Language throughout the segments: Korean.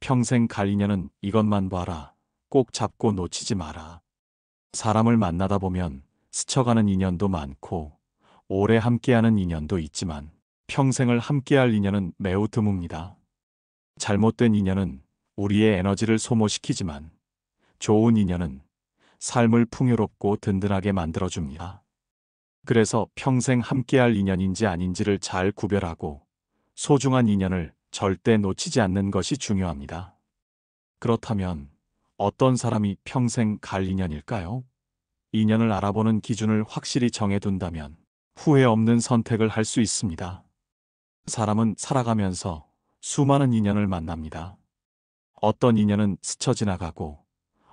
평생 갈 인연은 이것만 봐라. 꼭 잡고 놓치지 마라. 사람을 만나다 보면 스쳐가는 인연도 많고 오래 함께하는 인연도 있지만 평생을 함께할 인연은 매우 드뭅니다. 잘못된 인연은 우리의 에너지를 소모시키지만 좋은 인연은 삶을 풍요롭고 든든하게 만들어줍니다. 그래서 평생 함께할 인연인지 아닌지를 잘 구별하고 소중한 인연을 절대 놓치지 않는 것이 중요합니다. 그렇다면 어떤 사람이 평생 갈 인연일까요? 인연을 알아보는 기준을 확실히 정해둔다면 후회 없는 선택을 할 수 있습니다. 사람은 살아가면서 수많은 인연을 만납니다. 어떤 인연은 스쳐 지나가고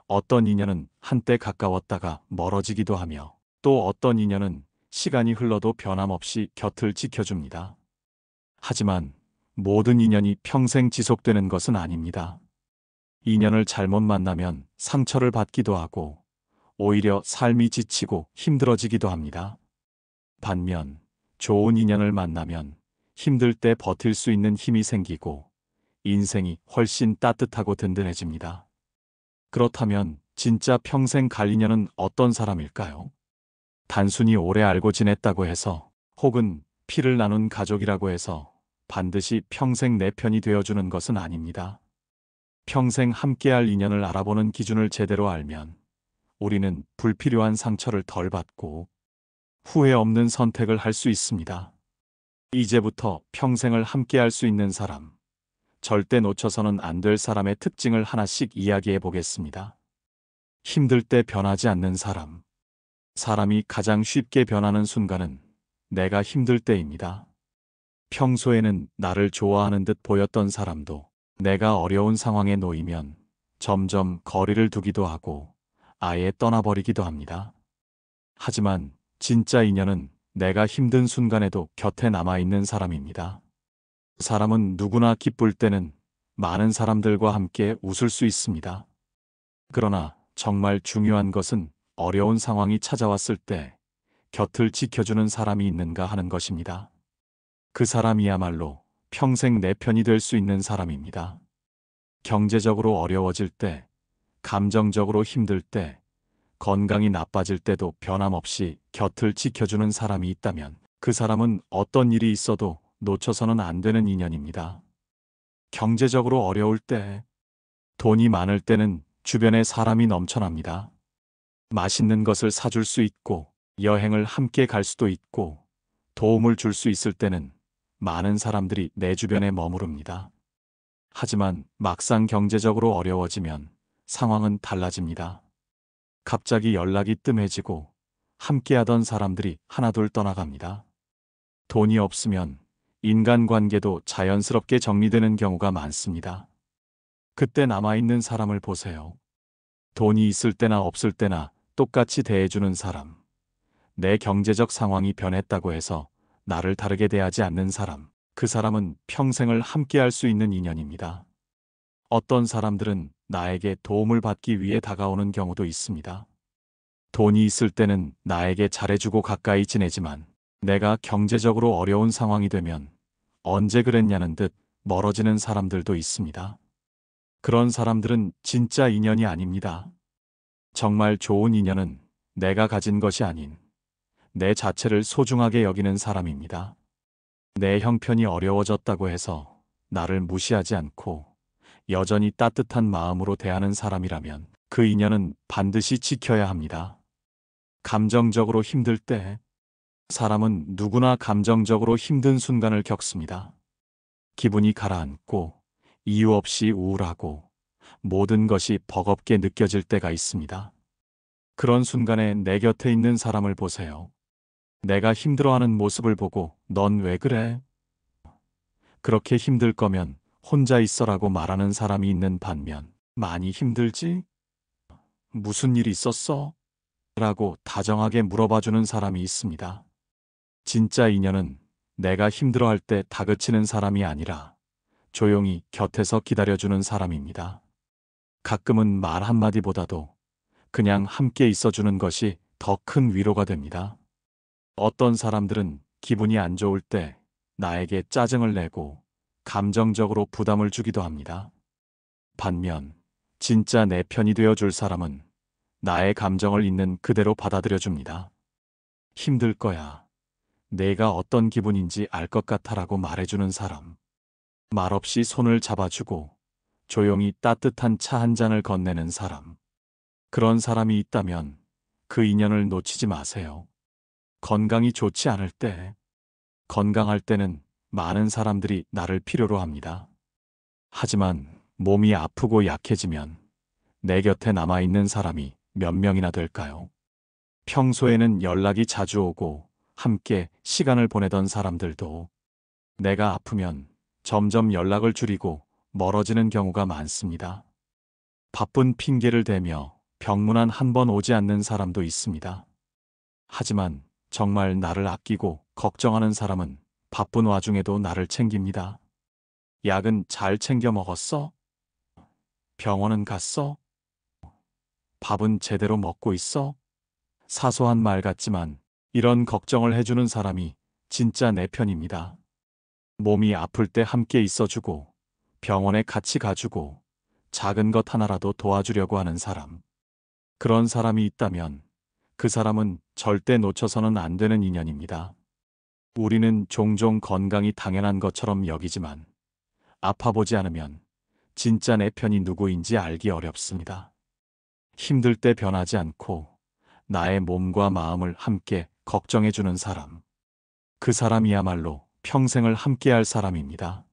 어떤 인연은 한때 가까웠다가 멀어지기도 하며 또 어떤 인연은 시간이 흘러도 변함없이 곁을 지켜줍니다. 하지만 모든 인연이 평생 지속되는 것은 아닙니다. 인연을 잘못 만나면 상처를 받기도 하고 오히려 삶이 지치고 힘들어지기도 합니다. 반면 좋은 인연을 만나면 힘들 때 버틸 수 있는 힘이 생기고 인생이 훨씬 따뜻하고 든든해집니다. 그렇다면 진짜 평생 갈 인연은 어떤 사람일까요? 단순히 오래 알고 지냈다고 해서 혹은 피를 나눈 가족이라고 해서 반드시 평생 내 편이 되어주는 것은 아닙니다. 평생 함께할 인연을 알아보는 기준을 제대로 알면 우리는 불필요한 상처를 덜 받고 후회 없는 선택을 할 수 있습니다. 이제부터 평생을 함께할 수 있는 사람, 절대 놓쳐서는 안 될 사람의 특징을 하나씩 이야기해 보겠습니다. 힘들 때 변하지 않는 사람. 사람이 가장 쉽게 변하는 순간은 내가 힘들 때입니다. 평소에는 나를 좋아하는 듯 보였던 사람도 내가 어려운 상황에 놓이면 점점 거리를 두기도 하고 아예 떠나버리기도 합니다. 하지만 진짜 인연은 내가 힘든 순간에도 곁에 남아있는 사람입니다. 사람은 누구나 기쁠 때는 많은 사람들과 함께 웃을 수 있습니다. 그러나 정말 중요한 것은 어려운 상황이 찾아왔을 때 곁을 지켜주는 사람이 있는가 하는 것입니다. 그 사람이야말로 평생 내 편이 될 수 있는 사람입니다. 경제적으로 어려워질 때, 감정적으로 힘들 때, 건강이 나빠질 때도 변함없이 곁을 지켜주는 사람이 있다면 그 사람은 어떤 일이 있어도 놓쳐서는 안 되는 인연입니다. 경제적으로 어려울 때, 돈이 많을 때는 주변에 사람이 넘쳐납니다. 맛있는 것을 사줄 수 있고, 여행을 함께 갈 수도 있고, 도움을 줄 수 있을 때는 많은 사람들이 내 주변에 머무릅니다. 하지만 막상 경제적으로 어려워지면 상황은 달라집니다. 갑자기 연락이 뜸해지고 함께하던 사람들이 하나둘 떠나갑니다. 돈이 없으면 인간관계도 자연스럽게 정리되는 경우가 많습니다. 그때 남아있는 사람을 보세요. 돈이 있을 때나 없을 때나 똑같이 대해주는 사람. 내 경제적 상황이 변했다고 해서 나를 다르게 대하지 않는 사람. 그 사람은 평생을 함께할 수 있는 인연입니다. 어떤 사람들은 나에게 도움을 받기 위해 다가오는 경우도 있습니다. 돈이 있을 때는 나에게 잘해주고 가까이 지내지만 내가 경제적으로 어려운 상황이 되면 언제 그랬냐는 듯 멀어지는 사람들도 있습니다. 그런 사람들은 진짜 인연이 아닙니다. 정말 좋은 인연은 내가 가진 것이 아닌 내 자체를 소중하게 여기는 사람입니다. 내 형편이 어려워졌다고 해서 나를 무시하지 않고 여전히 따뜻한 마음으로 대하는 사람이라면 그 인연은 반드시 지켜야 합니다. 감정적으로 힘들 때, 사람은 누구나 감정적으로 힘든 순간을 겪습니다. 기분이 가라앉고 이유 없이 우울하고 모든 것이 버겁게 느껴질 때가 있습니다. 그런 순간에 내 곁에 있는 사람을 보세요. 내가 힘들어하는 모습을 보고 넌 왜 그래? 그렇게 힘들 거면 혼자 있어라고 말하는 사람이 있는 반면 많이 힘들지? 무슨 일 있었어? 라고 다정하게 물어봐주는 사람이 있습니다. 진짜 인연은 내가 힘들어할 때 다그치는 사람이 아니라 조용히 곁에서 기다려주는 사람입니다. 가끔은 말 한마디보다도 그냥 함께 있어주는 것이 더 큰 위로가 됩니다. 어떤 사람들은 기분이 안 좋을 때 나에게 짜증을 내고 감정적으로 부담을 주기도 합니다. 반면 진짜 내 편이 되어줄 사람은 나의 감정을 있는 그대로 받아들여줍니다. 힘들 거야. 내가 어떤 기분인지 알 것 같아라고 말해주는 사람. 말없이 손을 잡아주고 조용히 따뜻한 차 한 잔을 건네는 사람. 그런 사람이 있다면 그 인연을 놓치지 마세요. 건강이 좋지 않을 때, 건강할 때는 많은 사람들이 나를 필요로 합니다. 하지만 몸이 아프고 약해지면 내 곁에 남아있는 사람이 몇 명이나 될까요? 평소에는 연락이 자주 오고 함께 시간을 보내던 사람들도 내가 아프면 점점 연락을 줄이고 멀어지는 경우가 많습니다. 바쁜 핑계를 대며 병문안 한 번 오지 않는 사람도 있습니다. 하지만 정말 나를 아끼고 걱정하는 사람은 바쁜 와중에도 나를 챙깁니다. 약은 잘 챙겨 먹었어? 병원은 갔어? 밥은 제대로 먹고 있어? 사소한 말 같지만 이런 걱정을 해주는 사람이 진짜 내 편입니다. 몸이 아플 때 함께 있어주고 병원에 같이 가주고 작은 것 하나라도 도와주려고 하는 사람. 그런 사람이 있다면 그 사람은 절대 놓쳐서는 안 되는 인연입니다. 우리는 종종 건강이 당연한 것처럼 여기지만 아파보지 않으면 진짜 내 편이 누구인지 알기 어렵습니다. 힘들 때 변하지 않고 나의 몸과 마음을 함께 걱정해주는 사람. 그 사람이야말로 평생을 함께할 사람입니다.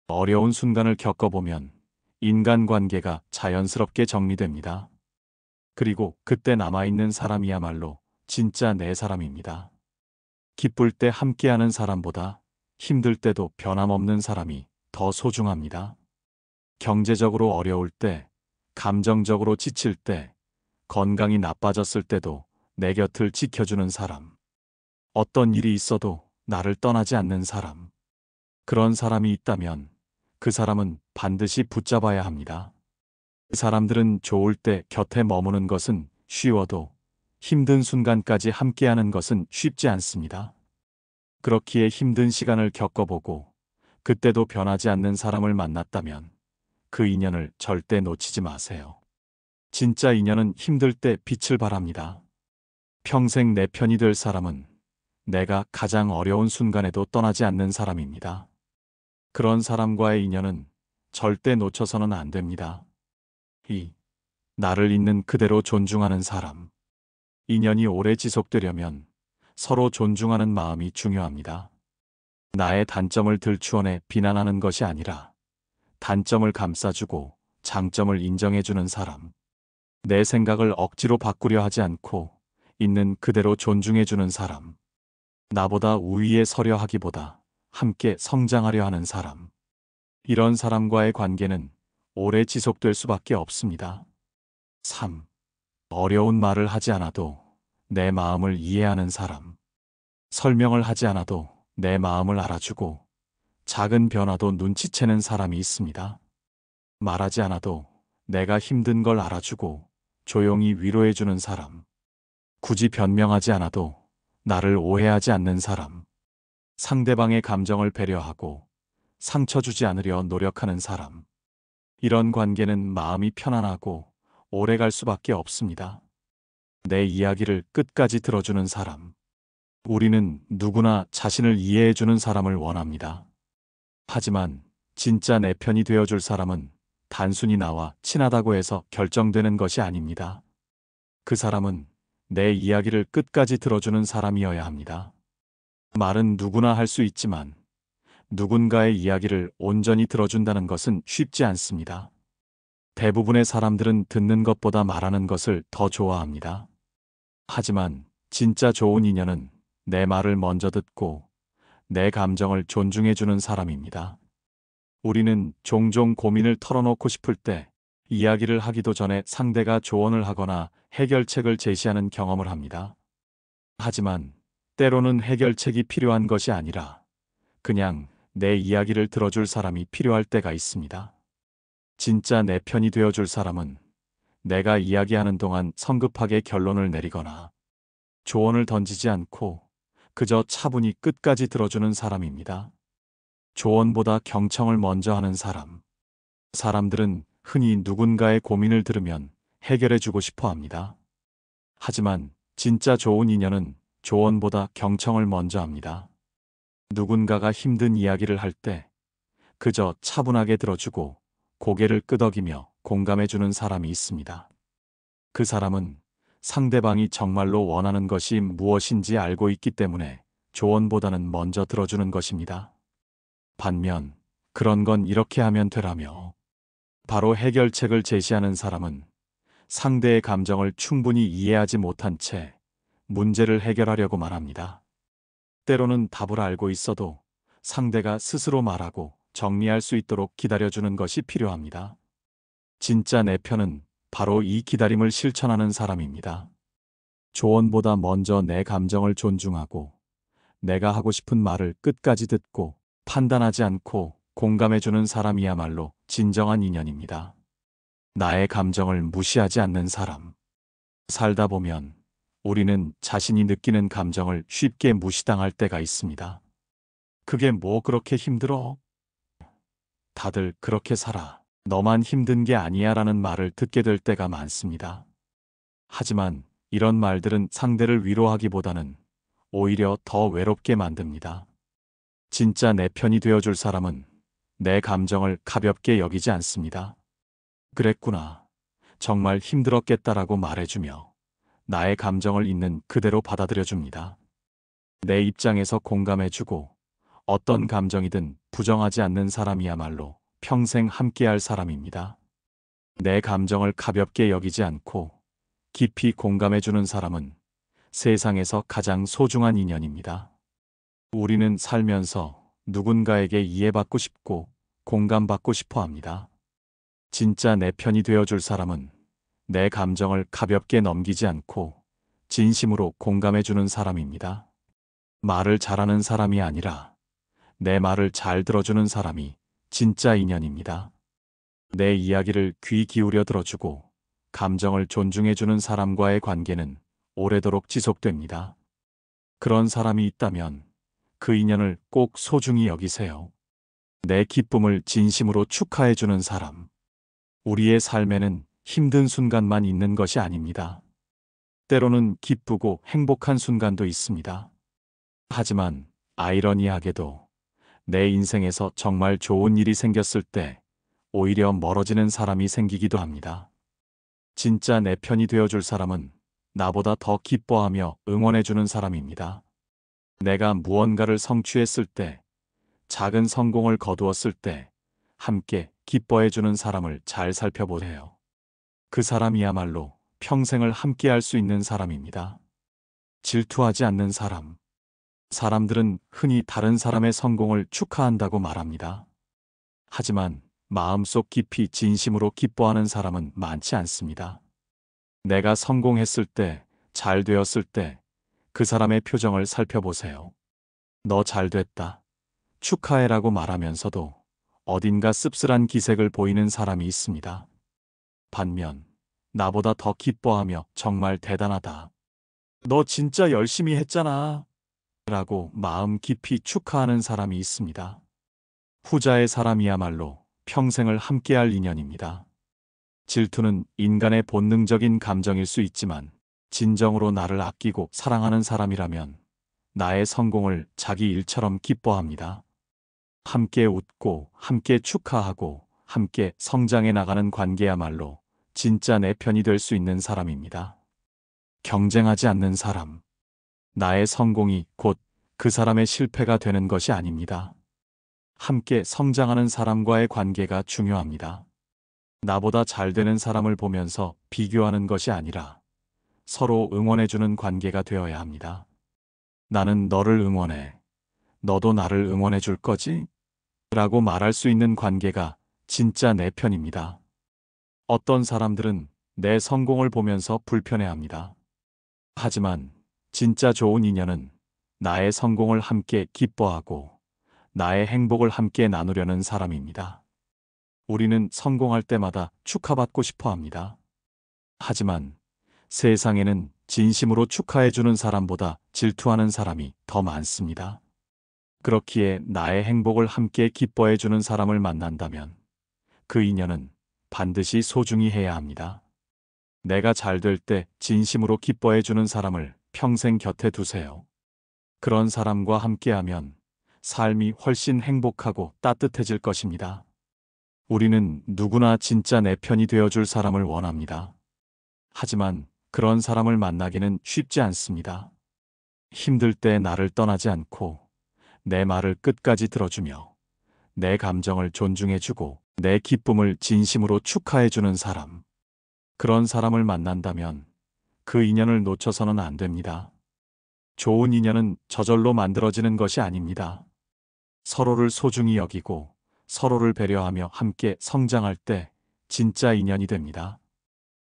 어려운 순간을 겪어보면 인간관계가 자연스럽게 정리됩니다. 그리고 그때 남아있는 사람이야말로 진짜 내 사람입니다. 기쁠 때 함께하는 사람보다 힘들 때도 변함없는 사람이 더 소중합니다. 경제적으로 어려울 때, 감정적으로 지칠 때, 건강이 나빠졌을 때도 내 곁을 지켜주는 사람. 어떤 일이 있어도 나를 떠나지 않는 사람. 그런 사람이 있다면 그 사람은 반드시 붙잡아야 합니다. 그 사람들은 좋을 때 곁에 머무는 것은 쉬워도 힘든 순간까지 함께하는 것은 쉽지 않습니다. 그렇기에 힘든 시간을 겪어보고 그때도 변하지 않는 사람을 만났다면 그 인연을 절대 놓치지 마세요. 진짜 인연은 힘들 때 빛을 발합니다. 평생 내 편이 될 사람은 내가 가장 어려운 순간에도 떠나지 않는 사람입니다. 그런 사람과의 인연은 절대 놓쳐서는 안 됩니다. 2. 나를 있는 그대로 존중하는 사람. 인연이 오래 지속되려면 서로 존중하는 마음이 중요합니다. 나의 단점을 들추어내 비난하는 것이 아니라 단점을 감싸주고 장점을 인정해주는 사람. 내 생각을 억지로 바꾸려 하지 않고 있는 그대로 존중해주는 사람. 나보다 우위에 서려 하기보다 함께 성장하려 하는 사람. 이런 사람과의 관계는 오래 지속될 수밖에 없습니다. 3. 어려운 말을 하지 않아도 내 마음을 이해하는 사람. 설명을 하지 않아도 내 마음을 알아주고 작은 변화도 눈치채는 사람이 있습니다. 말하지 않아도 내가 힘든 걸 알아주고 조용히 위로해주는 사람. 굳이 변명하지 않아도 나를 오해하지 않는 사람. 상대방의 감정을 배려하고 상처 주지 않으려 노력하는 사람. 이런 관계는 마음이 편안하고 오래 갈 수밖에 없습니다. 내 이야기를 끝까지 들어주는 사람. 우리는 누구나 자신을 이해해주는 사람을 원합니다. 하지만 진짜 내 편이 되어줄 사람은 단순히 나와 친하다고 해서 결정되는 것이 아닙니다. 그 사람은 내 이야기를 끝까지 들어주는 사람이어야 합니다. 말은 누구나 할 수 있지만 누군가의 이야기를 온전히 들어준다는 것은 쉽지 않습니다. 대부분의 사람들은 듣는 것보다 말하는 것을 더 좋아합니다. 하지만 진짜 좋은 인연은 내 말을 먼저 듣고 내 감정을 존중해주는 사람입니다. 우리는 종종 고민을 털어놓고 싶을 때 이야기를 하기도 전에 상대가 조언을 하거나 해결책을 제시하는 경험을 합니다. 하지만 때로는 해결책이 필요한 것이 아니라 그냥 내 이야기를 들어줄 사람이 필요할 때가 있습니다. 진짜 내 편이 되어줄 사람은 내가 이야기하는 동안 성급하게 결론을 내리거나 조언을 던지지 않고 그저 차분히 끝까지 들어주는 사람입니다. 조언보다 경청을 먼저 하는 사람. 사람들은 흔히 누군가의 고민을 들으면 해결해주고 싶어 합니다. 하지만 진짜 좋은 인연은 조언보다 경청을 먼저 합니다. 누군가가 힘든 이야기를 할 때 그저 차분하게 들어주고 고개를 끄덕이며 공감해주는 사람이 있습니다. 그 사람은 상대방이 정말로 원하는 것이 무엇인지 알고 있기 때문에 조언보다는 먼저 들어주는 것입니다. 반면 그런 건 이렇게 하면 되라며 바로 해결책을 제시하는 사람은 상대의 감정을 충분히 이해하지 못한 채 문제를 해결하려고만 합니다. 때로는 답을 알고 있어도 상대가 스스로 말하고 정리할 수 있도록 기다려주는 것이 필요합니다. 진짜 내 편은 바로 이 기다림을 실천하는 사람입니다. 조언보다 먼저 내 감정을 존중하고 내가 하고 싶은 말을 끝까지 듣고 판단하지 않고 공감해주는 사람이야말로 진정한 인연입니다. 나의 감정을 무시하지 않는 사람. 살다 보면 우리는 자신이 느끼는 감정을 쉽게 무시당할 때가 있습니다. 그게 뭐 그렇게 힘들어? 다들 그렇게 살아. 너만 힘든 게 아니야 라는 말을 듣게 될 때가 많습니다. 하지만 이런 말들은 상대를 위로하기보다는 오히려 더 외롭게 만듭니다. 진짜 내 편이 되어줄 사람은 내 감정을 가볍게 여기지 않습니다. 그랬구나. 정말 힘들었겠다라고 말해주며 나의 감정을 있는 그대로 받아들여줍니다. 내 입장에서 공감해주고 어떤 감정이든 부정하지 않는 사람이야말로 평생 함께할 사람입니다. 내 감정을 가볍게 여기지 않고 깊이 공감해주는 사람은 세상에서 가장 소중한 인연입니다. 우리는 살면서 누군가에게 이해받고 싶고 공감받고 싶어 합니다. 진짜 내 편이 되어줄 사람은 내 감정을 가볍게 넘기지 않고 진심으로 공감해주는 사람입니다. 말을 잘하는 사람이 아니라 내 말을 잘 들어주는 사람이 진짜 인연입니다. 내 이야기를 귀 기울여 들어주고 감정을 존중해주는 사람과의 관계는 오래도록 지속됩니다. 그런 사람이 있다면 그 인연을 꼭 소중히 여기세요. 내 기쁨을 진심으로 축하해주는 사람. 우리의 삶에는 힘든 순간만 있는 것이 아닙니다. 때로는 기쁘고 행복한 순간도 있습니다. 하지만 아이러니하게도 내 인생에서 정말 좋은 일이 생겼을 때 오히려 멀어지는 사람이 생기기도 합니다. 진짜 내 편이 되어줄 사람은 나보다 더 기뻐하며 응원해주는 사람입니다. 내가 무언가를 성취했을 때, 작은 성공을 거두었을 때 함께 기뻐해주는 사람을 잘 살펴보세요. 그 사람이야말로 평생을 함께할 수 있는 사람입니다. 질투하지 않는 사람. 사람들은 흔히 다른 사람의 성공을 축하한다고 말합니다. 하지만 마음속 깊이 진심으로 기뻐하는 사람은 많지 않습니다. 내가 성공했을 때, 잘 되었을 때 그 사람의 표정을 살펴보세요. 너 잘됐다. 축하해라고 말하면서도 어딘가 씁쓸한 기색을 보이는 사람이 있습니다. 반면 나보다 더 기뻐하며 정말 대단하다. 너 진짜 열심히 했잖아. 라고 마음 깊이 축하하는 사람이 있습니다. 후자의 사람이야말로 평생을 함께할 인연입니다. 질투는 인간의 본능적인 감정일 수 있지만 진정으로 나를 아끼고 사랑하는 사람이라면 나의 성공을 자기 일처럼 기뻐합니다. 함께 웃고 함께 축하하고 함께 성장해 나가는 관계야말로 진짜 내 편이 될 수 있는 사람입니다. 경쟁하지 않는 사람. 나의 성공이 곧 그 사람의 실패가 되는 것이 아닙니다. 함께 성장하는 사람과의 관계가 중요합니다. 나보다 잘 되는 사람을 보면서 비교하는 것이 아니라 서로 응원해주는 관계가 되어야 합니다. 나는 너를 응원해. 너도 나를 응원해 줄 거지? 라고 말할 수 있는 관계가 진짜 내 편입니다. 어떤 사람들은 내 성공을 보면서 불편해합니다. 하지만 진짜 좋은 인연은 나의 성공을 함께 기뻐하고 나의 행복을 함께 나누려는 사람입니다. 우리는 성공할 때마다 축하받고 싶어 합니다. 하지만 세상에는 진심으로 축하해주는 사람보다 질투하는 사람이 더 많습니다. 그렇기에 나의 행복을 함께 기뻐해주는 사람을 만난다면 그 인연은 반드시 소중히 해야 합니다. 내가 잘 될 때 진심으로 기뻐해 주는 사람을 평생 곁에 두세요. 그런 사람과 함께하면 삶이 훨씬 행복하고 따뜻해질 것입니다. 우리는 누구나 진짜 내 편이 되어줄 사람을 원합니다. 하지만 그런 사람을 만나기는 쉽지 않습니다. 힘들 때 나를 떠나지 않고 내 말을 끝까지 들어주며 내 감정을 존중해주고 내 기쁨을 진심으로 축하해주는 사람. 그런 사람을 만난다면 그 인연을 놓쳐서는 안 됩니다. 좋은 인연은 저절로 만들어지는 것이 아닙니다. 서로를 소중히 여기고 서로를 배려하며 함께 성장할 때 진짜 인연이 됩니다.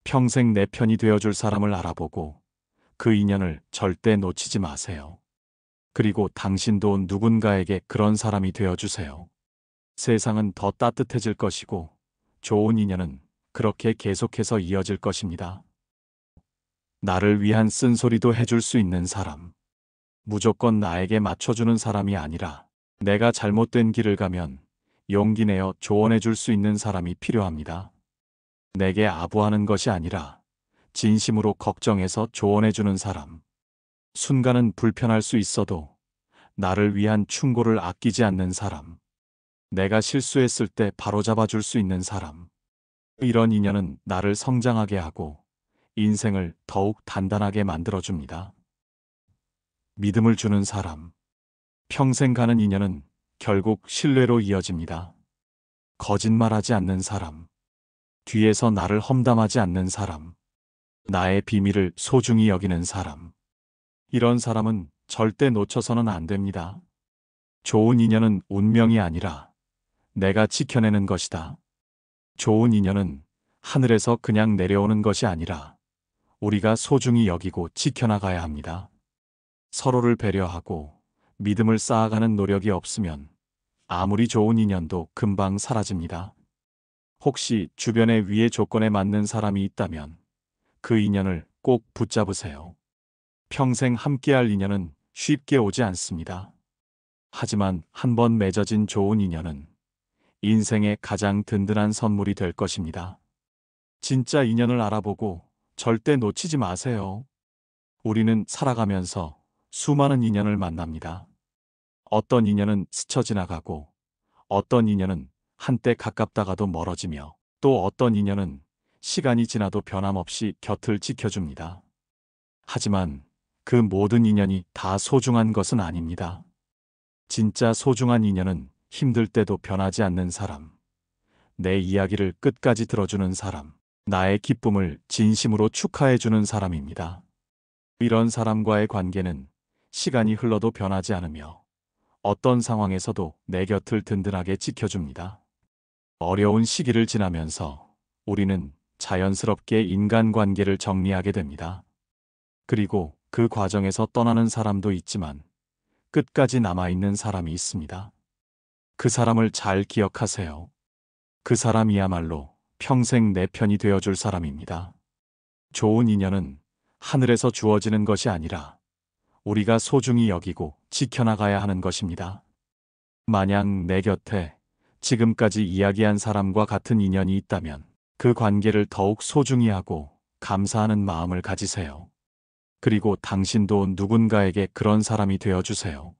평생 내 편이 되어줄 사람을 알아보고 그 인연을 절대 놓치지 마세요. 그리고 당신도 누군가에게 그런 사람이 되어주세요. 세상은 더 따뜻해질 것이고 좋은 인연은 그렇게 계속해서 이어질 것입니다. 나를 위한 쓴소리도 해줄 수 있는 사람. 무조건 나에게 맞춰주는 사람이 아니라 내가 잘못된 길을 가면 용기 내어 조언해줄 수 있는 사람이 필요합니다. 내게 아부하는 것이 아니라 진심으로 걱정해서 조언해주는 사람. 순간은 불편할 수 있어도 나를 위한 충고를 아끼지 않는 사람. 내가 실수했을 때 바로잡아줄 수 있는 사람. 이런 인연은 나를 성장하게 하고 인생을 더욱 단단하게 만들어줍니다. 믿음을 주는 사람. 평생 가는 인연은 결국 신뢰로 이어집니다. 거짓말하지 않는 사람. 뒤에서 나를 험담하지 않는 사람. 나의 비밀을 소중히 여기는 사람. 이런 사람은 절대 놓쳐서는 안 됩니다. 좋은 인연은 운명이 아니라 내가 지켜내는 것이다. 좋은 인연은 하늘에서 그냥 내려오는 것이 아니라 우리가 소중히 여기고 지켜나가야 합니다. 서로를 배려하고 믿음을 쌓아가는 노력이 없으면 아무리 좋은 인연도 금방 사라집니다. 혹시 주변에 위의 조건에 맞는 사람이 있다면 그 인연을 꼭 붙잡으세요. 평생 함께할 인연은 쉽게 오지 않습니다. 하지만 한번 맺어진 좋은 인연은 인생의 가장 든든한 선물이 될 것입니다. 진짜 인연을 알아보고 절대 놓치지 마세요. 우리는 살아가면서 수많은 인연을 만납니다. 어떤 인연은 스쳐 지나가고 어떤 인연은 한때 가깝다가도 멀어지며 또 어떤 인연은 시간이 지나도 변함없이 곁을 지켜줍니다. 하지만 그 모든 인연이 다 소중한 것은 아닙니다. 진짜 소중한 인연은 힘들 때도 변하지 않는 사람, 내 이야기를 끝까지 들어주는 사람, 나의 기쁨을 진심으로 축하해주는 사람입니다. 이런 사람과의 관계는 시간이 흘러도 변하지 않으며 어떤 상황에서도 내 곁을 든든하게 지켜줍니다. 어려운 시기를 지나면서 우리는 자연스럽게 인간관계를 정리하게 됩니다. 그리고 그 과정에서 떠나는 사람도 있지만 끝까지 남아있는 사람이 있습니다. 그 사람을 잘 기억하세요. 그 사람이야말로 평생 내 편이 되어줄 사람입니다. 좋은 인연은 하늘에서 주어지는 것이 아니라 우리가 소중히 여기고 지켜나가야 하는 것입니다. 만약 내 곁에 지금까지 이야기한 사람과 같은 인연이 있다면 그 관계를 더욱 소중히 하고 감사하는 마음을 가지세요. 그리고 당신도 누군가에게 그런 사람이 되어주세요.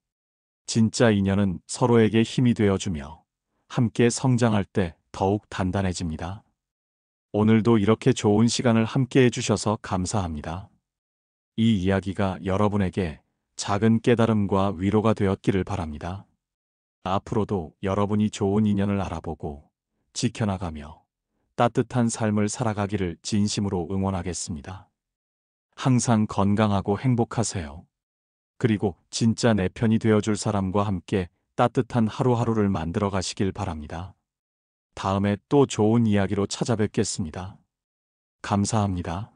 진짜 인연은 서로에게 힘이 되어주며 함께 성장할 때 더욱 단단해집니다. 오늘도 이렇게 좋은 시간을 함께 해주셔서 감사합니다. 이 이야기가 여러분에게 작은 깨달음과 위로가 되었기를 바랍니다. 앞으로도 여러분이 좋은 인연을 알아보고 지켜나가며 따뜻한 삶을 살아가기를 진심으로 응원하겠습니다. 항상 건강하고 행복하세요. 그리고 진짜 내 편이 되어줄 사람과 함께 따뜻한 하루하루를 만들어 가시길 바랍니다. 다음에 또 좋은 이야기로 찾아뵙겠습니다. 감사합니다.